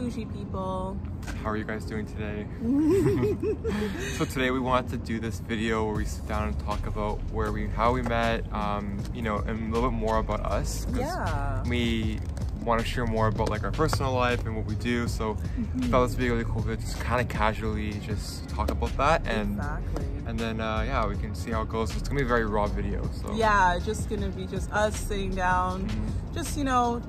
bougie people. How are you guys doing today? So today we wanted to do this video where we sit down and talk about how we met, you know, and a little bit more about us. Yeah. We want to share more about like our personal life and what we do. So I thought this would be really cool to just kind of casually just talk about that, and and then yeah, we can see how it goes. It's gonna be a very raw video. So yeah, just gonna be just us sitting down, just, you know,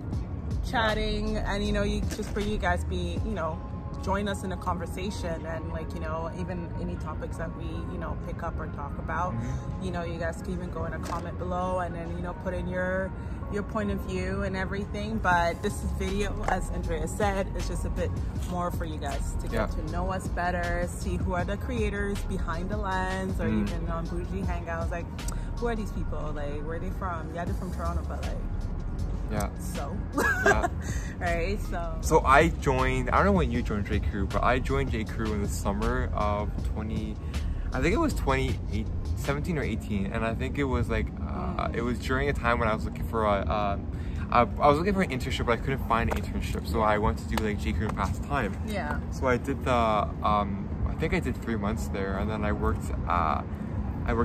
chatting, and, you know, just for you guys be, you know, join us in a conversation, and, like, you know, even any topics that we, you know, pick up or talk about, you know, you guys can even go in a comment below and then, you know, put in your point of view and everything. But this video, as Andrea said, is just a bit more for you guys to get to know us better, see who are the creators behind the lens, or even on Bougie Hangouts, like, who are these people, like, where are they from? Yeah, they're from Toronto, but like, so right, so I joined, I don't know when you joined J Crew, but I joined J Crew in the summer of I think it was 2017 or 18, and I think it was like it was during a time when I was looking for I was looking for an internship, but I couldn't find an internship, so I went to do like J Crew and pass time. Yeah. So I did I think I did 3 months there, and then I worked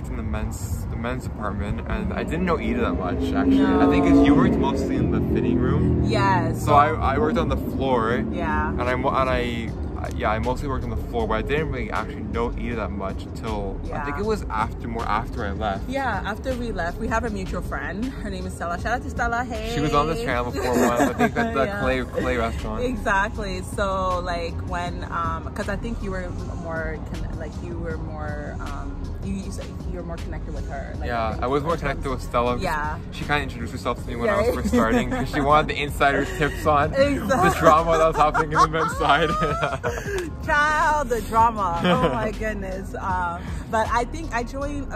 in the men's department, and I didn't know Ida that much, actually. I think because you worked mostly in the fitting room. Yes. So I worked on the floor. Yeah. And I mostly worked on the floor, but I didn't really actually know Ida that much until I think it was after I left. Yeah, after we left, we have a mutual friend. Her name is Stella. Shout out to Stella. Hey. She was on this channel before once. I think that's the clay restaurant. Exactly. So like when because I think you were more you were more connected with her. Like, I was more connected with Stella. Yeah. She kind of introduced herself to me when I was first starting, because she wanted the insider tips on the drama that was happening in the men's side. Child, the drama. Oh my goodness. But I think I joined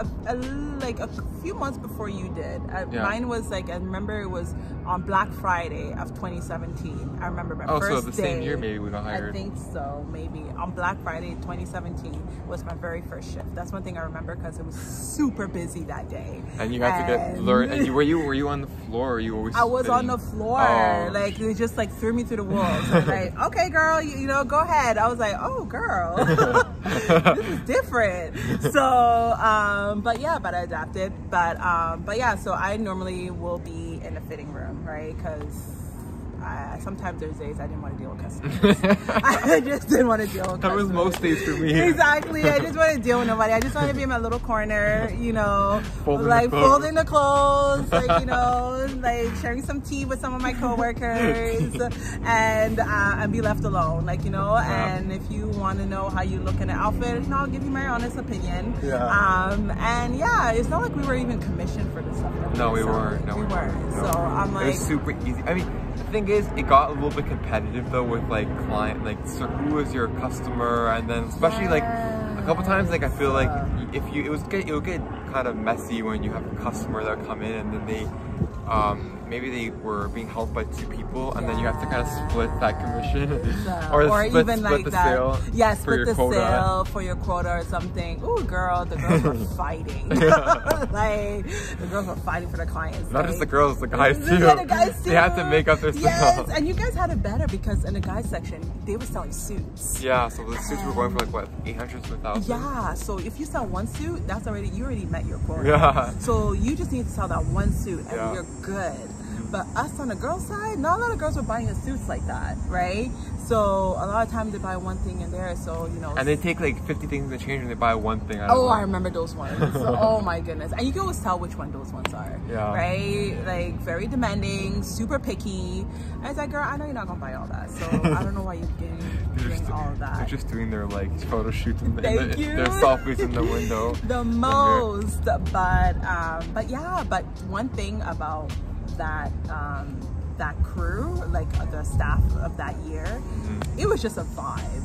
like a few months before you did. Mine was like, I remember it was on Black Friday of 2017. I remember my first day. Oh, so the same year maybe we got hired. I think so, maybe. On Black Friday 2017 was my very first shift. That's one thing I remember, because it was super busy that day. And you had to learn. And were you on the floor, or you always? I was on the floor. Oh. Like, they just like threw me through the walls. So like, okay, girl, you know, go ahead. I was like, oh, girl, this is different. So, but I adapted. But yeah, so I normally will be in the fitting room, right? Because sometimes there's days I didn't want to deal with customers. I just didn't want to deal with customers. That was most days for me. Exactly. I just wanted to deal with nobody. I just wanted to be in my little corner, you know, folding the clothes, like, you know, like sharing some tea with some of my coworkers, and be left alone, like, you know. And if you want to know how you look in an outfit, you know, I'll give you my honest opinion. And yeah, it's not like we were even commissioned for this stuff. No, we weren't. No, we weren't. So I'm like, it was super easy. I mean, the thing is, it got a little bit competitive though with like client, like, so who was your customer, and then especially like a couple times, like, I feel like if you it would get kind of messy when you have a customer that come in and then they maybe they were being helped by 2 people, and then you have to kind of split that commission, or even split the sale. Yeah, split the sale for your quota or something. Ooh, girl, the girls were fighting. Like, the girls were fighting for the clients. Not just the girls, the guys too. Yeah, the guys too. They had to make up their sale. Yes, and you guys had it better, because in the guys section, they were selling suits. Yeah, so the suits were going for like, what, 800 to 1,000? Yeah, so if you sell one suit, you already met your quota. Yeah. So you just need to sell that one suit, and you're good. But us on the girls' side, not a lot of girls were buying the suits like that, right? So a lot of times they buy one thing in there, so, you know. And they take like 50 things in the change and they buy one thing. I remember those ones. So, oh my goodness. And you can always tell which one those ones are. Yeah. Right? Like, very demanding, super picky. And it's like, girl, I know you're not going to buy all that. So I don't know why you're getting all of that. They're just doing their like photo shoots and their selfies in the window. The most. But yeah, but one thing about that crew, like the staff of that year, it was just a vibe.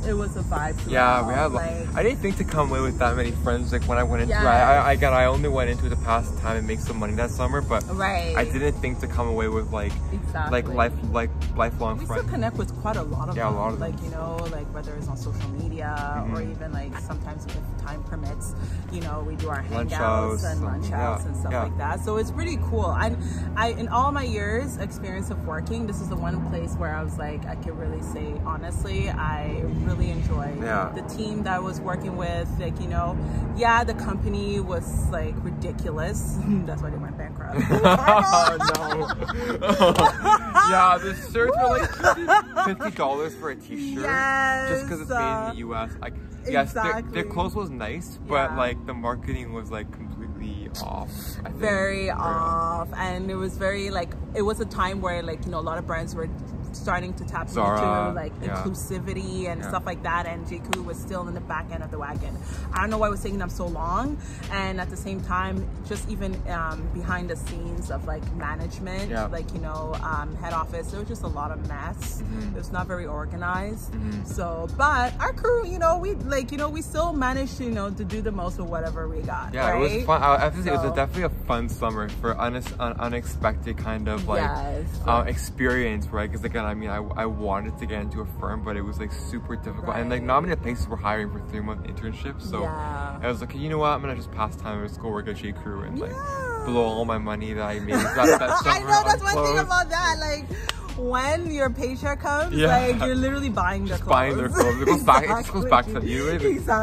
It was a vibe. Yeah, we had like, I didn't think to come away with that many friends. Like when I went into it, I only went into it to pass the time and make some money that summer, but I didn't think to come away with like lifelong friends. We still connect with quite a lot of them. A lot of them. Like, you know, like whether it's on social media or even like sometimes if time permits, you know, we do our hangouts and lunch house and stuff like that. So it's pretty cool. And in all my years experience of working, this is the one place where I was like, I can really say honestly, I really enjoyed the team that I was working with. Like, you know, the company was like ridiculous. That's why they went bankrupt. Oh no. Yeah, the shirts were like $50 for a t-shirt just because it's made in the US. Like, yes, their clothes was nice, but like the marketing was like completely off. I think. Very off, and it was very like, it was a time where like, you know, a lot of brands were starting to tap into like inclusivity and stuff like that, and JQ was still in the back end of the wagon. I don't know why it was taking them so long, and at the same time, just even behind the scenes of like management, like, you know, head office, there was just a lot of mess. It was not very organized. So, but our crew, you know, we like, you know, we still managed to, you know, to do the most of whatever we got. Yeah, right? It was fun. I have to say, it was definitely a fun summer for unexpected kind of like experience, right? Because like, I mean, I wanted to get into a firm, but it was like super difficult, and like not many places were hiring for 3-month internships. So I was like, you know what, I'm gonna just pass time at school, work at J. Crew, and like blow all my money that I made that summer. I know, that's one thing about that. Like, when your paycheck comes, like, you're literally buying their clothes. Buying their clothes. It goes back. It just goes back to you.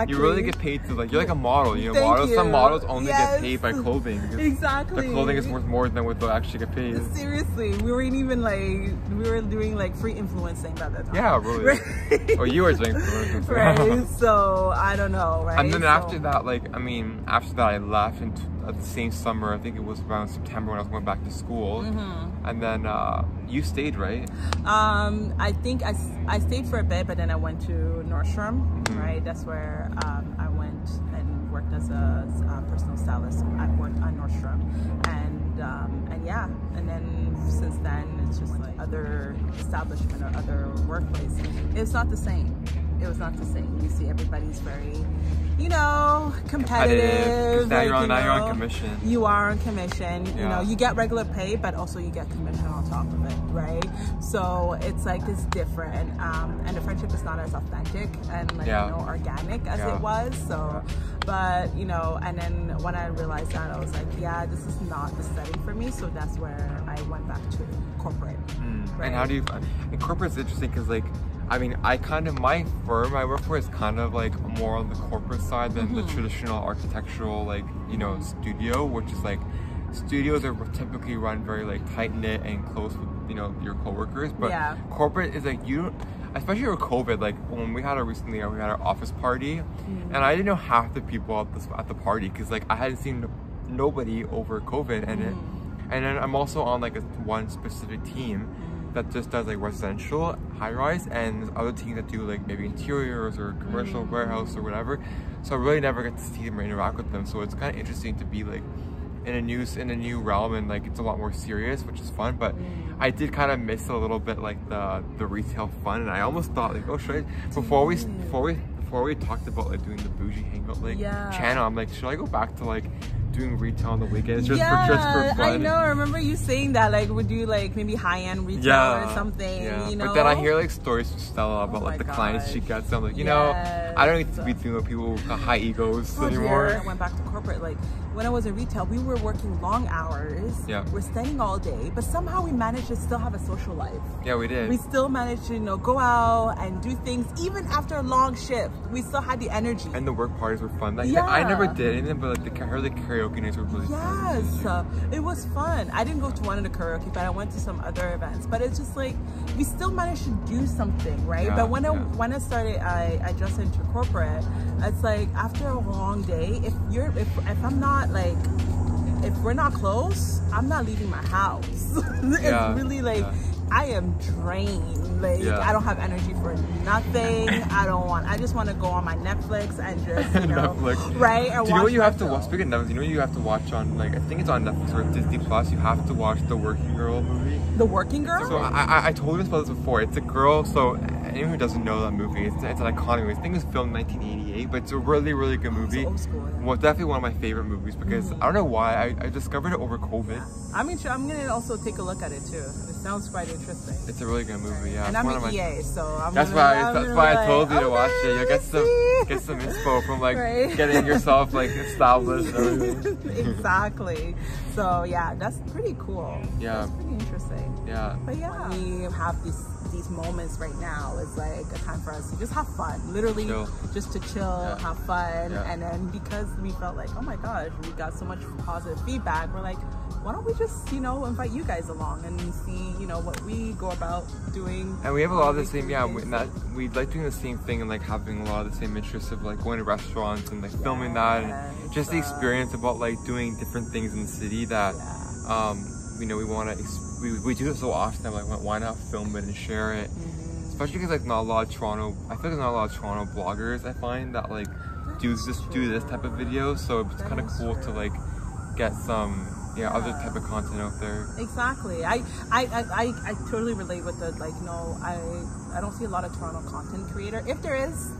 You really get paid to, like, you're like a model. You know, models. Some models only get paid by clothing. Exactly. The clothing is worth more than what they'll actually get paid. Seriously, we weren't even like, we were doing like free influencing by that time. Yeah, really. Oh, you were doing influencing. Right. So I don't know. Right. And then after that, like, I mean, after that, I left and. The same summer, I think it was around September when I was going back to school, and then you stayed, right? I think I stayed for a bit, but then I went to Nordstrom, right? That's where I went and worked as a personal stylist. I worked on Nordstrom, and yeah, and then since then it's just like other establishment or other workplace. It's not the same. It was not the same. You see, everybody's very, you know, competitive. Now you're on commission. You are on commission. You know, you get regular pay, but also you get commission on top of it, right? So it's like, it's different, and the friendship is not as authentic and like, you know, organic as it was. So, but you know, and then when I realized that, I was like, yeah, this is not the setting for me. So that's where I went back to corporate. Right? And how do you? And corporate's interesting because like, I mean, my firm I work for is kind of like more on the corporate side than the traditional architectural, like, you know, studio, which is like, studios are typically run very like tight knit and close with, you know, your coworkers. But corporate is like, you, especially with COVID, like when we had recently, we had our office party, and I didn't know half the people at the party because like I hadn't seen nobody over COVID, and then I'm also on like one specific team that just does like residential high-rise, and other teams that do like maybe interiors or commercial warehouse or whatever. So I really never get to see them or interact with them. So it's kind of interesting to be like in a new realm, and like it's a lot more serious, which is fun. But I did kind of miss a little bit like the retail fun, and I almost thought like, oh, should I, before we talked about like doing the bougie hangout like channel, I'm like, should I go back to like doing retail on the weekends just for fun? I know. I remember you saying that, like, would you like maybe high-end retail or something? You know. But then I hear like stories from Stella about like the clients she gets. I'm like, you know, I don't need to be dealing with people with high egos anymore. I went back to corporate. Like when I was in retail, we were working long hours. We're staying all day, but somehow we managed to still have a social life. Yeah, we did. We still managed to, you know, go out and do things even after a long shift. We still had the energy. And the work parties were fun. Like I never did anything, but like I heard the karaoke nights were really fun. It was fun. I didn't go to one of the karaoke, but I went to some other events. But it's just like, we still managed to do something, right? But when I started, I just into corporate. It's like after a long day, if I'm not like, if we're not close, I'm not leaving my house. It's really like, I am drained. Like I don't have energy for nothing. I just want to go on my Netflix and just, you know, right? And do you know what you have to watch? Speaking of Netflix, you know what you have to watch on, like, I think it's on Netflix or Disney Plus. You have to watch the Working Girl movie. The Working Girl? So I told you about this before. It's a girl. So anyone who doesn't know that movie, it's an iconic movie. I think it was filmed in 1988. 2008, but it's a really, really good movie. It's old school, yeah. Well, definitely one of my favorite movies because I don't know why I discovered it over COVID. I'm gonna also take a look at it too. It sounds quite interesting. It's a really good movie, yeah. And I'm an EA, so that's why I told you to watch it. You'll get some inspo from like getting yourself like established and everything. Exactly. So yeah, that's pretty cool. Yeah. That's pretty interesting. Yeah. But yeah, we have these moments right now. It's like a time for us to just have fun, literally just to chill, have fun. And then because we felt like, oh my gosh, we got so much positive feedback, we're like, why don't we just, you know, invite you guys along and see, you know, what we go about doing. And we have a lot of the same, we like doing the same thing and like having a lot of the same interests of like going to restaurants and like filming that, and just the experience about like doing different things in the city that, you know, we want to, we do it so often, like why not film it and share it? Especially because like not a lot of Toronto, I feel like there's not a lot of Toronto bloggers, I find, that like do this type of videos, so it's kind of cool to like get some other type of content out there. Exactly. I totally relate with the, like, you know, I don't see a lot of Toronto content creator. If there is,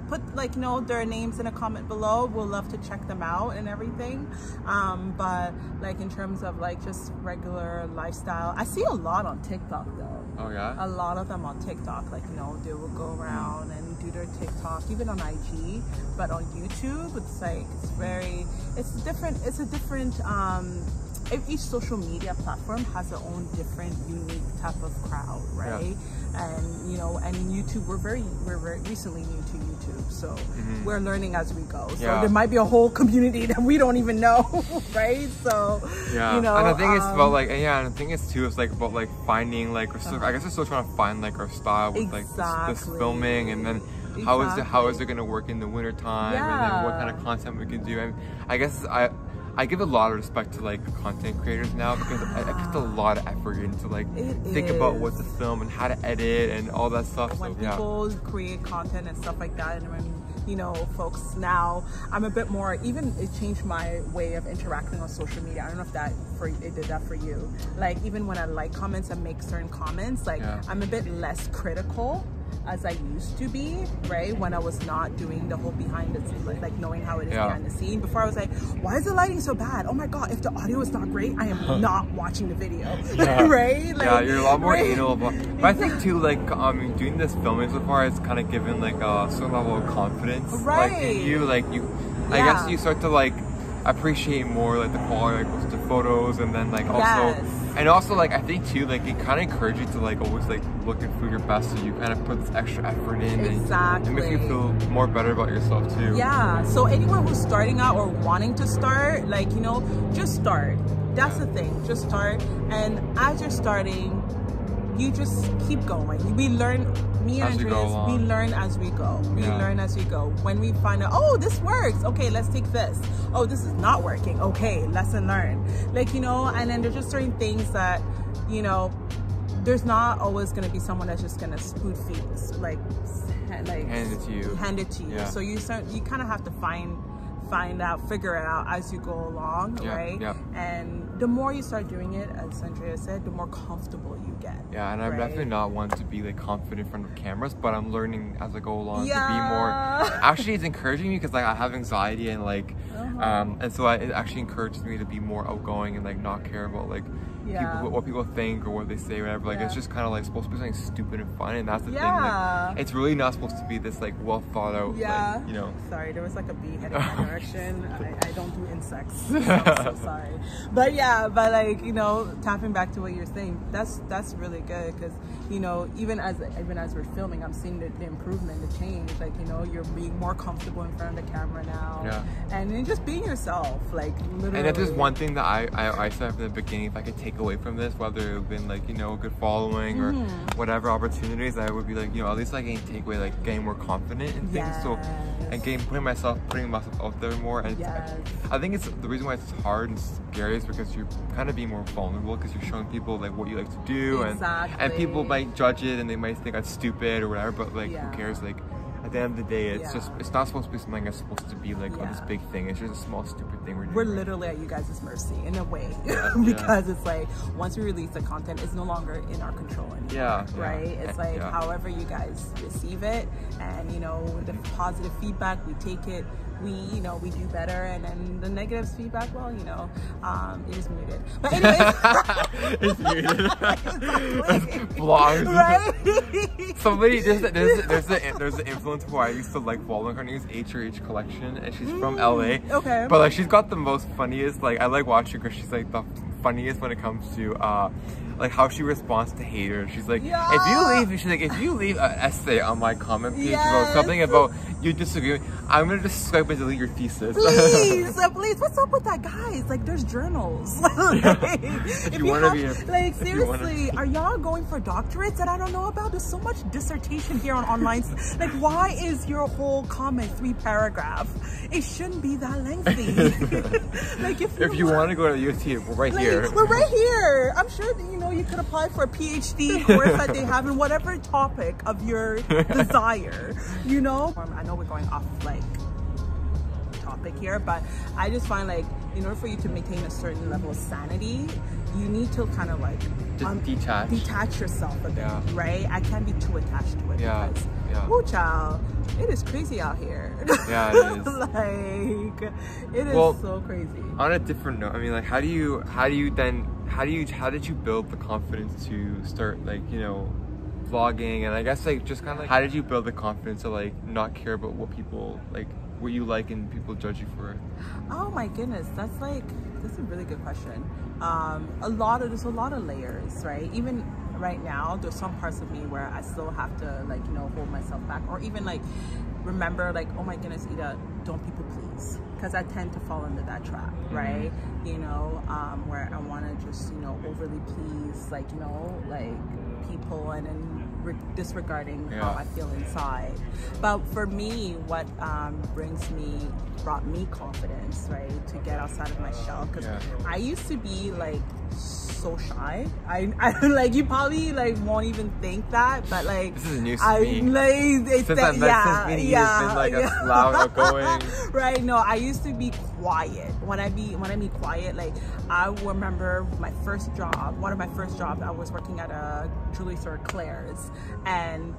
put like, you know, their names in a comment below. We'll love to check them out and everything. But like in terms of like just regular lifestyle, I see a lot on TikTok though. Oh yeah? A lot of them on TikTok, like, you know, they will go around and do their TikTok, even on IG, but on YouTube, it's like, it's a different, each social media platform has their own different, unique type of crowd, right? And, you know, and YouTube, we're very recently new to YouTube, so we're learning as we go. So there might be a whole community that we don't even know, right? So, you know. And I think it's about like, and I think it's too, it's like about like finding like, I guess we're still trying to find like our style with like this filming, and then how is it going to work in the winter time, and then what kind of content we can do. And I guess I give a lot of respect to like content creators now, because I put a lot of effort into like think about what to film and how to edit and all that stuff. When people create content and stuff like that, and when, you know, folks, now I'm a bit more, even it changed my way of interacting on social media. I don't know if it did that for you. Like even when I like comments and make certain comments, like I'm a bit less critical as I used to be, right? When I was not doing the whole behind the scenes, like knowing how it is behind the scene. Before I was like, why is the lighting so bad? Oh my God, if the audio is not great, I am not watching the video, right? Like, you're a lot more anal about, but I think too, like, doing this filming so far has kind of given like a certain level of confidence, like in you, I guess you start to like appreciate more like the quality of the photos, and then like also like I think too, like it kind of encourages you to like always like looking for your best, so you kind of put this extra effort in, and it makes you feel more better about yourself too. So anyone who's starting out or wanting to start, like, you know, just start. That's the thing, just start. And as you're starting, you just keep going. We learn, me and Andreas, we learn as we go. We learn as we go. When we find out, oh, this works, okay, let's take this. Oh, this is not working, okay, lesson learned. Like, you know, and then there's just certain things that, you know, there's not always going to be someone that's just going to spoon feed, like hand it to you. So you kind of have to figure it out as you go along, right? And the more you start doing it, as Andrea said, the more comfortable you get. And I'm definitely not one to be like confident in front of cameras, but I'm learning as I go along to be more. Actually, it's encouraging me because like I have anxiety and like, and so it actually encourages me to be more outgoing and like not care about like what people think or what they say, whatever. Like it's just kind of like supposed to be something stupid and fun, and that's the thing. Like, it's really not supposed to be this like well thought out. Like, you know. Sorry, there was like a bee heading in my direction. I don't do insects, so I'm so sorry. But but like, you know, tapping back to what you're saying, that's really good, because, you know, even as we're filming, I'm seeing the improvement, the change. Like, you know, you're being more comfortable in front of the camera now, and then just being yourself, like literally. And if there's one thing that I said from the beginning, if I could take away from this, whether it have been like, you know, a good following or whatever opportunities, I would be like, you know, at least I can take away like getting more confident in things. So, and putting myself out there more. And I think it's the reason why it's hard and scary is because you're kind of being more vulnerable, because you're showing people like what you like to do, and people might judge it and they might think that's stupid or whatever, but like who cares? Like at the end of the day, it's just, it's not supposed to be something that's supposed to be like, oh, this big thing. It's just a small, stupid thing we're doing. We're literally at you guys' mercy in a way, because it's like, once we release the content, it's no longer in our control anymore, right? It's like, however you guys receive it, and you know, the positive feedback, we take it, we, you know, we do better, and then the negative feedback, well, you know, it is muted. But anyways, it's muted. Vlogs, right? Somebody, there's an influencer who I used to like following. Her name is H Collection, and she's from LA. Okay. But like, she's got the most funniest, like, I like watching her. She's like the funniest when it comes to like how she responds to haters. She's like, if you leave an essay on my comment page about something about you disagree with me, I'm gonna just swipe and delete your thesis. Please, please, what's up with that, guys? Like, there's journals. Like, if you want to be like, seriously, are y'all going for doctorates that I don't know about? There's so much dissertation here on online. Like, why is your whole comment 3 paragraphs? It shouldn't be that lengthy. Like, if you want to go to UT, we're right here. We're right here. I'm sure that, you know, you could apply for a PhD course that they have in whatever topic of your desire, you know? I know we're going off like topic here, but I just find like, in order for you to maintain a certain level of sanity, you need to kind of like just detach yourself a bit, right? I can't be too attached to it because, oh child, it is crazy out here. Yeah, it is. Like, it is so crazy. On a different note, I mean, like, how did you build the confidence to start, like, you know, vlogging? And I guess, like, just kind of like, how did you build the confidence to like not care about what people like, what you like and people judge you for it? Oh my goodness, that's a really good question. There's a lot of layers, right? Even right now, there's some parts of me where I still have to, like, you know, hold myself back, or even like remember, like, oh my goodness, Ida, don't people please, because I tend to fall into that trap, right? You know, where I want to just, you know, overly please, like, you know, like people, and then disregarding how I feel inside. But for me, what brought me confidence, right, to get outside of my shell, because I used to be like so shy. I like, you probably like won't even think that, but like, this is news to me. Like, since I've been like a loud, outgoing. Right? No, I used to be quiet. When I mean quiet, like, I remember one of my first jobs, I was working at a jewelry store, Claire's, and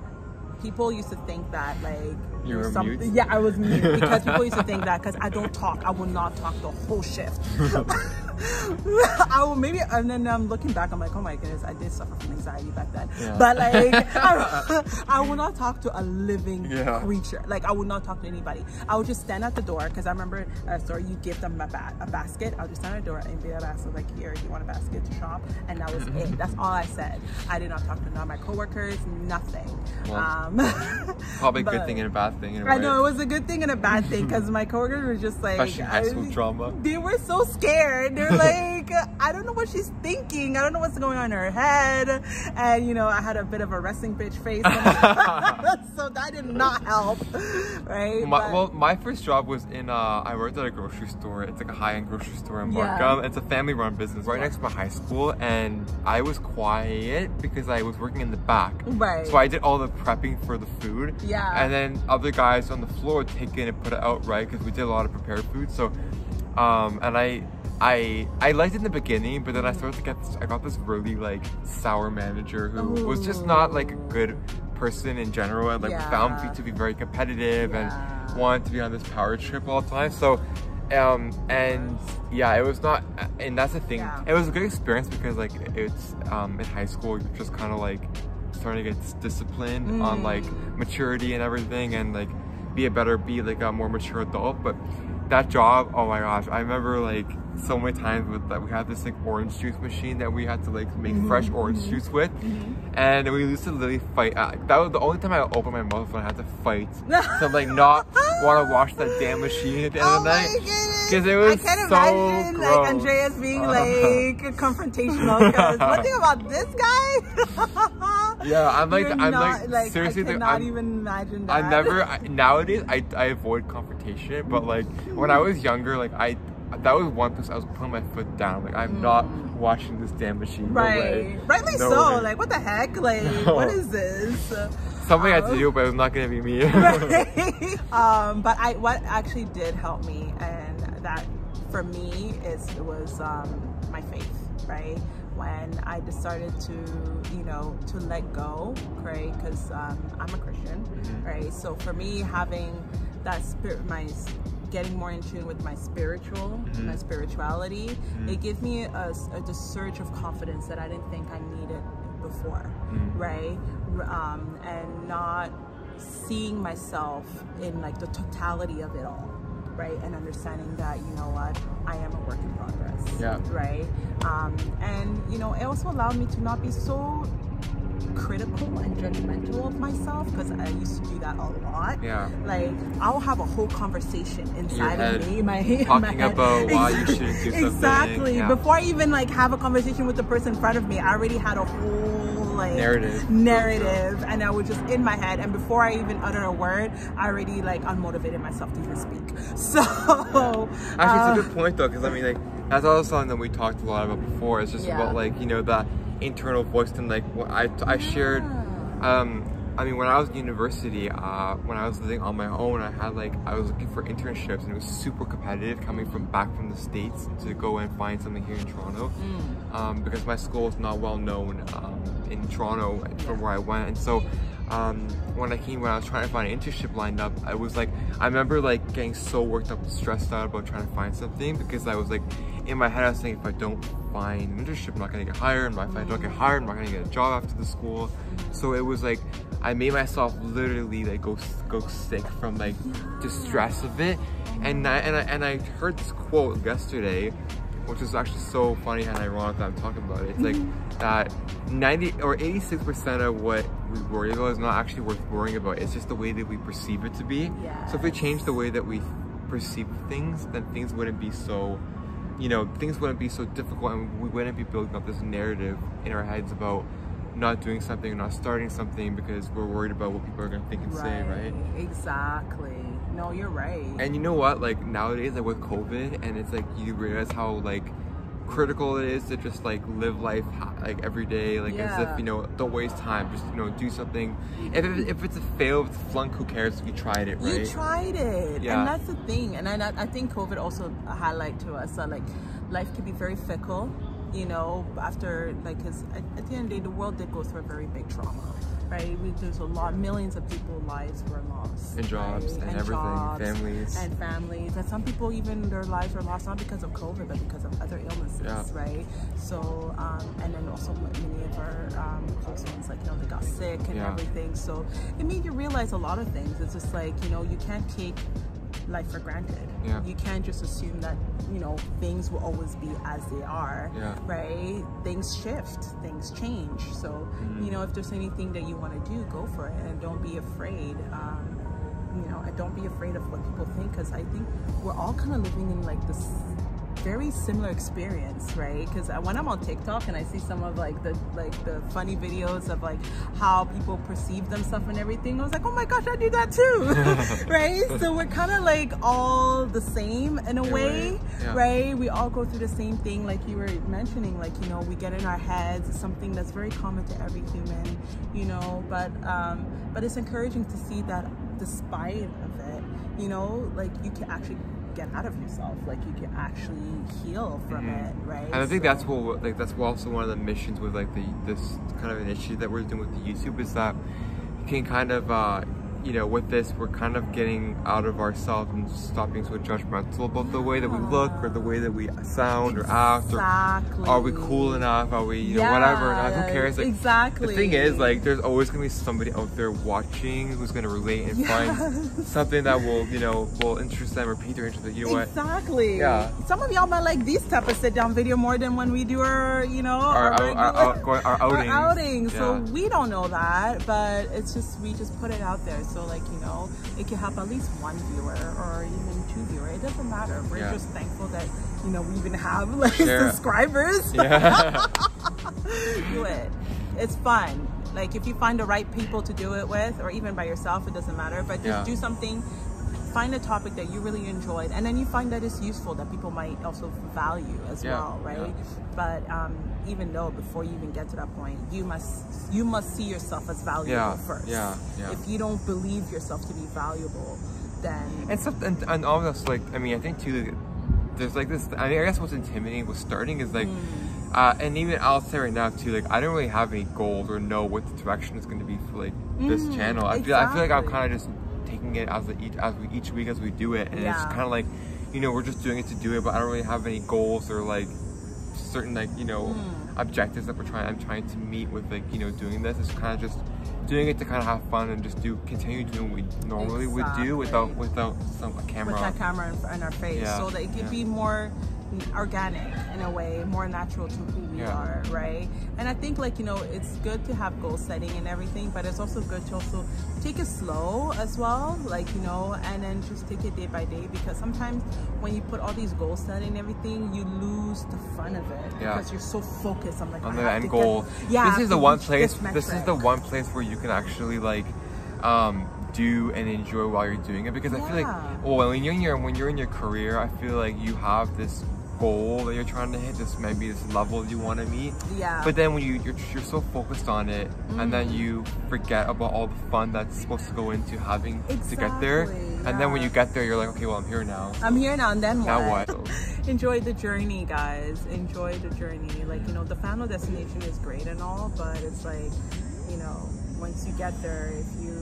people used to think that like you were mute? Yeah, I was mute, because people used to think that because I don't talk, I will not talk the whole shift. I will maybe, and then looking back, I'm like, oh my goodness, I did suffer from anxiety back then. But like, I will not talk to a living creature. Like, I would not talk to anybody. I would just stand at the door, because I remember a store, you give them a basket. I'll just stand at the door and be like, here, you want a basket to shop? And that was it. That's all I said. I did not talk to none of my coworkers, nothing. Well, probably a good thing and a bad thing. I know, it was a good thing and a bad thing, because my coworkers were just like, especially high school drama. They were so scared. They're like, I don't know what she's thinking. I don't know what's going on in her head. And you know, I had a bit of a resting bitch face, so that did not help, right? My first job was in I worked at a grocery store. It's like a high-end grocery store in Markham. It's a family-run business right next to my high school, and I was quiet because I was working in the back. Right. So I did all the prepping for the food. Yeah. And then other guys on the floor would take it and put it out, right? Because we did a lot of prepared food. So, and I liked it in the beginning, but then I started to get I got this really like sour manager who was just not like a good person in general, and like found me to be very competitive and wanted to be on this power trip all the time. So and yeah, it was not, and that's the thing, it was a good experience because like it's in high school you're just kind of like starting to get disciplined on like maturity and everything, and like be like a more mature adult. But that job, oh my gosh, I remember like so many times with that we had this like orange juice machine that we had to like make fresh orange juice with, and we used to literally fight. That was the only time I opened my mouth when I had to fight to like not want to wash that damn machine at the end of the night, because it was so imagine gross. Like Andreas being like confrontational, because one thing about this guy. Yeah, I'm like seriously, I cannot even imagine that. Nowadays I avoid confrontation, but like when I was younger, like that was one place I was putting my foot down. Like, I'm not watching this damn machine. Right. No way. Rightly no so. Way. Like, what the heck? Like, what is this? Somebody had to do it, but it was not going to be me. But what actually did help me, and that for me was my faith, right? When I decided to, you know, to let go, right? Because I'm a Christian, right? So for me, having that spirit, getting more in tune with my spirituality, it gave me a surge of confidence that I didn't think I needed before, right? And not seeing myself in like the totality of it all, right? And understanding that, you know what, I am a work in progress, right? And you know, it also allowed me to not be so critical and judgmental of myself, because I used to do that a lot. Like I'll have a whole conversation inside of me, talking about why you shouldn't do something. Exactly. Before I even like have a conversation with the person in front of me, I already had a whole like narrative, and I was just in my head, and before I even utter a word, I already like unmotivated myself to even speak. So actually, it's a good point though, because I mean, like that's also something that we talked a lot about before. It's just about like, you know, that internal voice. And like what I shared, I mean, when I was in university, when I was living on my own, I was looking for internships, and it was super competitive coming back from the States to go and find something here in Toronto, because my school is not well known in Toronto from where I went. And so when I was trying to find an internship lined up, I was like, I remember like getting so worked up and stressed out about trying to find something, because I was like, in my head I was saying, if I don't find an internship, I'm not gonna get hired, and if I don't get hired, I'm not gonna get a job after the school. So it was like, I made myself literally like go sick from like the stress of it. And I heard this quote yesterday, which is actually so funny and ironic that I'm talking about it. It's like that 90 or 86% of what we worry about is not actually worth worrying about. It's just the way that we perceive it to be. So if we change the way that we perceive things, then things wouldn't be so, you know, things wouldn't be so difficult, and we wouldn't be building up this narrative in our heads about not doing something, not starting something, because we're worried about what people are going to think and say, right? Exactly. No, you're right. And you know what, like nowadays, like with COVID, and it's like you realize how like critical it is to just like live life like every day, like as if, you know, don't waste time, just, you know, do something. If it's a fail, if it's a flunk, who cares if you tried it, right? You tried it. And that's the thing. And I think COVID also highlight to us that like life can be very fickle, you know, after like, because at the end of the day, the world did go through a very big trauma, right? There's millions of people's lives were lost. And jobs, right? and everything, families. And families. And some people, even their lives were lost, not because of COVID, but because of other illnesses, right? So, and then also many of our close ones, like, you know, they got sick and everything. So it made you realize a lot of things. It's just like, you know, you can't take life for granted. You can't just assume that, you know, things will always be as they are, right? Things shift, things change. So, you know, if there's anything that you want to do, go for it, and don't be afraid. You know, and don't be afraid of what people think, because I think we're all kind of living in like this very similar experience, right? Because when I'm on TikTok and I see some of like the funny videos of like how people perceive themselves and everything, I was like, oh my gosh, I do that too. Right? So we're kind of like all the same in a way, right? We all go through the same thing, like you were mentioning, like, you know, we get in our heads. It's something that's very common to every human, you know, but it's encouraging to see that despite of it, you know, like you can actually get out of yourself, like you can actually heal from it, right? And I think that's what, like, that's also one of the missions with like this kind of initiative that we're doing with the YouTube, is that you can kind of you know, with this, we're kind of getting out of ourselves and stop being so judgmental about the way that we look, or the way that we sound or act, or are we cool enough, are we, you know, whatever, who cares? Like, the thing is, like, there's always gonna be somebody out there watching who's gonna relate and find something that will, you know, will interest them or pique their interest. You know what? Some of y'all might like these type of sit down video more than when we do our, you know, our outings. So we don't know that, but it's just, we just put it out there. So like, you know, it can help at least one viewer or even two viewers. It doesn't matter. We're just thankful that, you know, we even have like subscribers. Do it. It's fun. Like if you find the right people to do it with, or even by yourself, it doesn't matter. But just do something find a topic that you really enjoyed, and then you find that it's useful, that people might also value as well, right? But even though before you even get to that point, you must see yourself as valuable first. If you don't believe yourself to be valuable, then and almost like, I mean, I think too, there's like this, I guess what's intimidating with starting is like, and even I'll say right now too, like, I don't really have any goals or know what the direction is going to be for like this channel. I feel like I'm kind of just taking it as each week as we do it, and it's kind of like, you know, we're just doing it to do it, but I don't really have any goals or like certain, like, you know, objectives that I'm trying to meet with, like, you know, doing this. It's kind of just doing it to kind of have fun and just continue doing what we normally would do without a camera. With that camera in our face, so that it could be more organic in a way, more natural to who we are, right? And I think, like, you know, it's good to have goal setting and everything, but it's also good to also take it slow as well, like, you know, and then just take it day by day, because sometimes when you put all these goals set and everything, you lose the fun of it because you're so focused on, like, on the end goal. This is the one place where you can actually like do and enjoy while you're doing it, because I feel like, well, when you're in your career, I feel like you have this goal that you're trying to hit, maybe this level you want to meet, but then when you're so focused on it, and then you forget about all the fun that's supposed to go into having to get there, and then when you get there, you're like, okay, well, I'm here now, and then what? Enjoy the journey, guys. Enjoy the journey. Like, you know, the final destination is great and all, but it's like, you know, once you get there, if you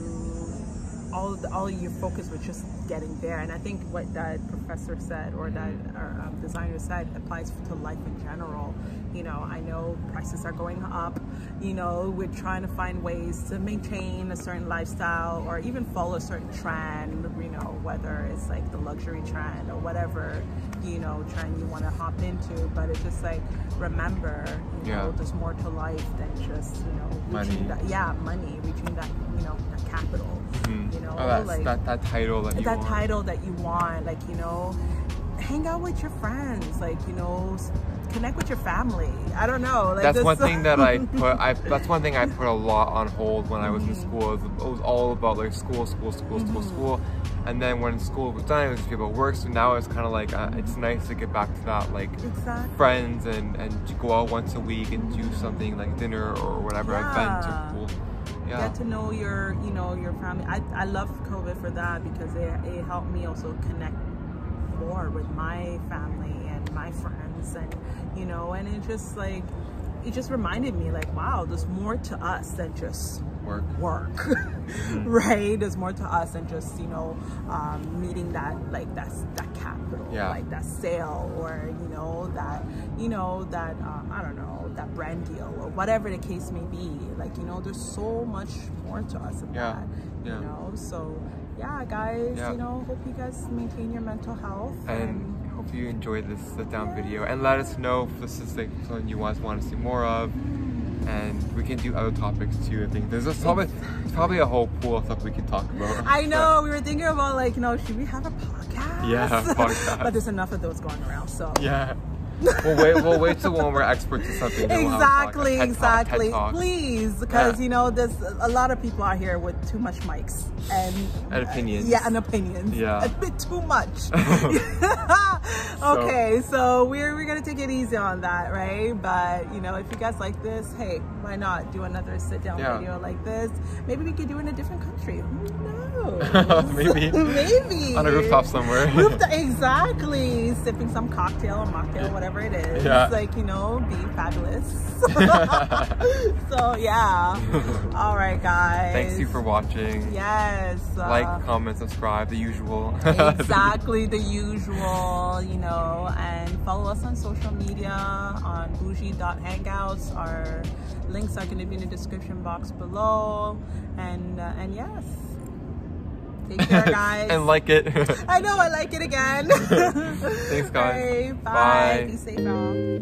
all your focus was just getting there. And I think what that professor said, or that our designer said, applies to life in general. You know, I know prices are going up, you know, we're trying to find ways to maintain a certain lifestyle or even follow a certain trend, you know, whether it's like the luxury trend or whatever, you know, trend you want to hop into. But it's just like, remember, you know, there's more to life than just, you know, reaching money, reaching that, you know, that capital. You know, like that title that you want, like, you know, hang out with your friends, like, you know, connect with your family. I don't know, like, that's one thing that that's one thing I put a lot on hold when I was in school. It was all about like school, and then when school was done, it was just about work. So now it's kind of like it's nice to get back to that, like friends and to go out once a week and do something like dinner or whatever, event or cool. Get to know your, you know, your family. I love COVID for that, because it helped me also connect more with my family and my friends, and, you know, and it just reminded me, like, wow, there's more to us than just work. Right? There's more to us than just, you know, meeting that, like, that capital, like that sale, or, you know, that I don't know, that brand deal or whatever the case may be. Like, you know, there's so much more to us than that, you know. So guys, you know, hope you guys maintain your mental health, and hope you enjoyed this sit down video, and let us know if this is like something you guys want to see more of, and we can do other topics too. I think there's probably a whole pool of stuff we can talk about. I know, we were thinking about, like, you know, should we have a podcast? Podcast. But there's enough of those going around, so We'll wait till when we're experts at something. Exactly. Please, because you know, there's a lot of people out here with too much mics and opinions. And opinions. A bit too much. Okay, so we're gonna take it easy on that, right? But, you know, if you guys like this, hey, why not do another sit down video like this? Maybe we could do it in a different country. Who knows? Maybe on a rooftop somewhere. Exactly, sipping some cocktail or mocktail, whatever it is, like, you know, being fabulous. So all right, guys, thanks you for watching. Like, comment, subscribe, the usual. Exactly, the usual, you know, and follow us on social media on bougie.hangouts. Our links are going to be in the description box below, and yes, take care, guys. And like it. I know, I like it again. Thanks, guys. Bye. Be safe, y'all.